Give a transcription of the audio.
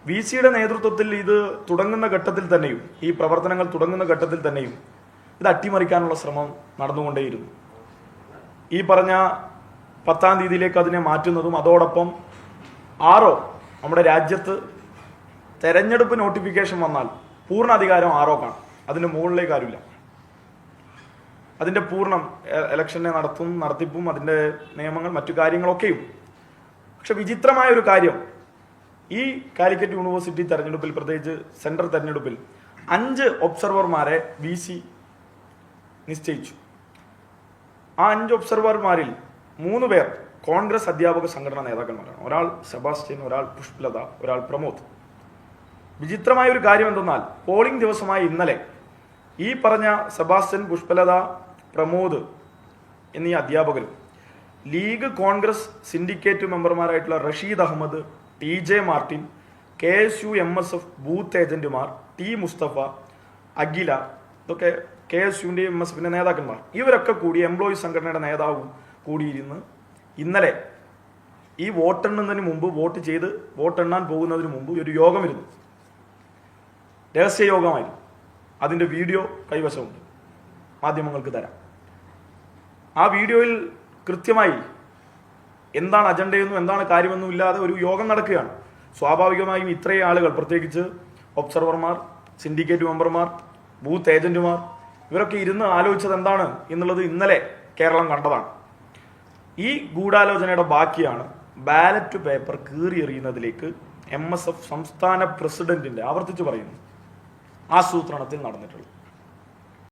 V സിയുടെ നേതൃത്വത്തിൽ ഇത് തുടങ്ങുന്ന ഘട്ടത്തിൽ തന്നെയും ഈ പ്രവർത്തനങ്ങൾ തുടങ്ങുന്ന ഘട്ടത്തിൽ തന്നെയും ഇത് അട്ടിമറിക്കാനുള്ള ശ്രമം നടന്നുകൊണ്ടേയിരുന്നു. ഈ പറഞ്ഞ 10-ാം തീയതിയിലേക്ക് അതിനെ മാറ്റുന്നതും അതോടൊപ്പം നമ്മുടെ രാജ്യത്ത് തെരഞ്ഞെടുപ്പ് നോട്ടിഫിക്കേഷൻ വന്നാൽ പൂർണ്ണ അധികാരം കാണും. അതിൻ്റെ മുകളിലേക്ക് ആരുമില്ല. അതിൻ്റെ പൂർണ്ണം ഇലക്ഷനെ നടത്തിപ്പും അതിൻ്റെ നിയമങ്ങൾ മറ്റു കാര്യങ്ങളൊക്കെയും. പക്ഷെ വിചിത്രമായ ഒരു കാര്യം, ഈ കാലിക്കറ്റ് യൂണിവേഴ്സിറ്റി തെരഞ്ഞെടുപ്പിൽ, പ്രത്യേകിച്ച് സെൻട്രൽ തെരഞ്ഞെടുപ്പിൽ 5 ഒബ്സർവർമാരെ വി സി നിശ്ചയിച്ചു. ആ 5 ഒബ്സർവർമാരിൽ 3 പേർ കോൺഗ്രസ് അധ്യാപക സംഘടനാ നേതാക്കന്മാരാണ്. ഒരാൾ സെബാസ്റ്റ്യൻ, ഒരാൾ പുഷ്പലത, ഒരാൾ പ്രമോദ്. വിചിത്രമായ ഒരു കാര്യം എന്തെന്നാൽ പോളിംഗ് ദിവസമായ ഇന്നലെ ഈ പറഞ്ഞ സെബാസ്റ്റ്യൻ, പുഷ്പലത, പ്രമോദ് എന്നീ അധ്യാപകരും ലീഗ്, കോൺഗ്രസ് സിൻഡിക്കേറ്റ് മെമ്പർമാരായിട്ടുള്ള Rasheed Ahmed, TJ Martin, KSU MSF booth ഏജന്റുമാർ, T മുസ്തഫ, അഖില, ഇതൊക്കെ KSUവിൻ്റെ MSFിൻ്റെ നേതാക്കന്മാർ, ഇവരൊക്കെ കൂടി എംപ്ലോയീസ് സംഘടനയുടെ നേതാവും കൂടിയിരുന്ന് ഇന്നലെ ഈ വോട്ടെണ്ണുന്നതിന് മുമ്പ്, വോട്ടെണ്ണാൻ പോകുന്നതിന് മുമ്പ് ഒരു യോഗമിരുന്നു. രഹസ്യ യോഗമായിരുന്നു. അതിൻ്റെ വീഡിയോ കൈവശമുണ്ട്, മാധ്യമങ്ങൾക്ക് തരാം. ആ വീഡിയോയിൽ കൃത്യമായി എന്താണ് അജണ്ടയെന്നും എന്താണ് കാര്യമെന്നും ഇല്ലാതെ ഒരു യോഗം നടക്കുകയാണ്. സ്വാഭാവികമായും ഇത്രയും ആളുകൾ, പ്രത്യേകിച്ച് ഒബ്സർവർമാർ, സിൻഡിക്കേറ്റ് മെമ്പർമാർ, ബൂത്ത് ഏജന്റുമാർ, ഇവരൊക്കെ ഇരുന്ന് ആലോചിച്ചത് എന്താണ് എന്നുള്ളത് ഇന്നലെ കേരളം കണ്ടതാണ്. ഈ ഗൂഢാലോചനയുടെ ബാക്കിയാണ് ബാലറ്റ് പേപ്പർ കീറിയെറിയുന്നതിലേക്ക് MSF സംസ്ഥാന പ്രസിഡന്റിന്റെ, ആവർത്തിച്ച് പറയുന്നു, ആസൂത്രണത്തിൽ നടന്നിട്ടുള്ളത്.